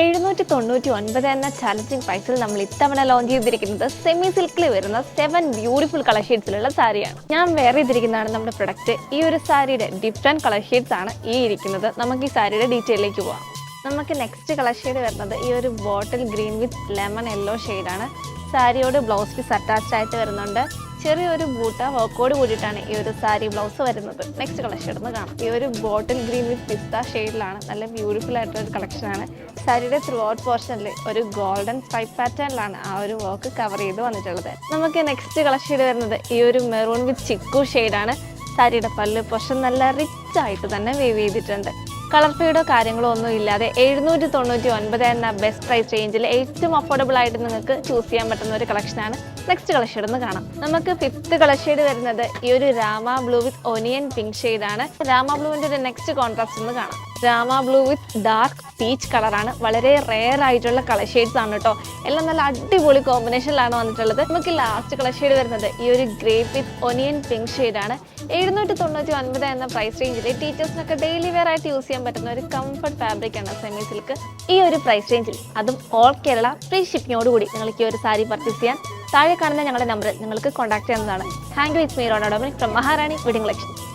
799 എന്ന ചാലഞ്ചിങ് പ്രൈസിൽ നമ്മൾ ഇത്തവണ ലോഞ്ച് ചെയ്തിരിക്കുന്നത് സെമി സിൽക്കിൽ വരുന്ന 7 ബ്യൂട്ടിഫുൾ കളർ ഷെയ്ഡ്സിലുള്ള സാരിയാണ്. ഞാൻ വേറെ ചെയ്തിരിക്കുന്നതാണ് നമ്മുടെ പ്രൊഡക്റ്റ്. ഈ ഒരു സാരിയുടെ ഡിഫറെൻറ്റ് കളർ ഷെയ്ഡ്സ് ആണ് ഈ ഇരിക്കുന്നത്. നമുക്ക് ഈ സാരിയുടെ ഡീറ്റെയിലേക്ക് പോകാം. നമുക്ക് നെക്സ്റ്റ് കളർ ഷെയ്ഡ് വരുന്നത് ഈ ഒരു ബോട്ടിൽ ഗ്രീൻ വിത്ത് ലെമൺ യെല്ലോ ഷെയ്ഡാണ്. സാരിയോട് ബ്ലൗസ് പീസ് അറ്റാച്ച്ഡ് ആയിട്ട് വരുന്നുണ്ട്. ചെറിയൊരു ബൂട്ട വർക്കോട് കൂടിയിട്ടാണ് ഈ ഒരു സാരി ബ്ലൗസ് വരുന്നത്. നെക്സ്റ്റ് കളക്ഷൻ ഒന്ന് കാണാം. ഈ ഒരു ബോട്ടിൽ ഗ്രീൻ വിത്ത് പിസ്ത ഷെയ്ഡിലാണ്. നല്ല ബ്യൂട്ടിഫുൾ ആയിട്ടുള്ള ഒരു കളക്ഷനാണ്. സാരിയുടെ ത്രൂ ഔട്ട് പോർഷനിൽ ഒരു ഗോൾഡൻ സ്ട്രൈപ്പ് പാറ്റേണിലാണ് ആ ഒരു വർക്ക് കവർ ചെയ്ത് വന്നിട്ടുള്ളത്. നമുക്ക് നെക്സ്റ്റ് കളർ ഷെയ്ഡ് വരുന്നത് ഈ ഒരു മെറൂൺ വിത്ത് ചിക്കു ഷെയ്ഡാണ്. സാരിയുടെ പല്ല് പോർഷൻ നല്ല റിച്ച് ആയിട്ട് തന്നെ വേവ് ചെയ്തിട്ടുണ്ട്. കളർ ഫീഡോ കാര്യങ്ങളോ ഒന്നും ഇല്ലാതെ 799 എന്ന ബെസ്റ്റ് പ്രൈസ് റേഞ്ചിൽ ഏറ്റവും അഫോർഡബിൾ ആയിട്ട് നിങ്ങൾക്ക് ചൂസ് ചെയ്യാൻ പറ്റുന്ന ഒരു കളക്ഷനാണ്. നെക്സ്റ്റ് കളർ ഷെയ്ഡ് ഒന്ന് കാണാം. നമുക്ക് ഫിഫ്ത്ത് കളർ ഷെയ്ഡ് വരുന്നത് ഈ ഒരു രാമ ബ്ലൂ വിത്ത് ഒനിയൻ പിങ്ക് ഷെയ്ഡാണ്. രാമ ബ്ലൂവിൻ്റെ ഒരു നെക്സ്റ്റ് കോൺട്രാസ്റ്റ് ഒന്ന് കാണാം. രാമ ബ്ലൂ വിത്ത് ഡാർക്ക് പീച്ച് കളറാണ്. വളരെ റെയർ ആയിട്ടുള്ള കളർ ഷെയ്ഡ്സ് ആണ് കേട്ടോ. എല്ലാം നല്ല അടിപൊളി കോമ്പിനേഷനിലാണ് വന്നിട്ടുള്ളത്. നമുക്ക് ലാസ്റ്റ് കളർ ഷെയ്ഡ് വരുന്നത് ഈ ഒരു ഗ്രേപ്പ് വിത്ത് ഒനിയൻ പിങ്ക് ഷെയ്ഡാണ്. 799 എന്ന പ്രൈസ് റേഞ്ചിൽ ടീച്ചേഴ്സിനൊക്കെ ഡെയിലി വെയർ ആയിട്ട് യൂസ് ചെയ്യാൻ പറ്റുന്ന ഒരു കംഫർട്ട് ഫാബ്രിക് ആണ് സെമി സിൽക്ക്. ഈ ഒരു പ്രൈസ് റേഞ്ചിൽ അതും ഓൾ കേരള ഫ്രീ ഷിപ്പിങ്ങോടുകൂടി നിങ്ങൾക്ക് ഈ ഒരു സാരി പർച്ചേസ് ചെയ്യാൻ താഴെ കാണുന്ന ഞങ്ങളുടെ നമ്പറിൽ നിങ്ങൾക്ക് കോൺടാക്ട് ചെയ്യുന്നതാണ്. Thank you. It's me Rona Dominic from Maharani wedding collections.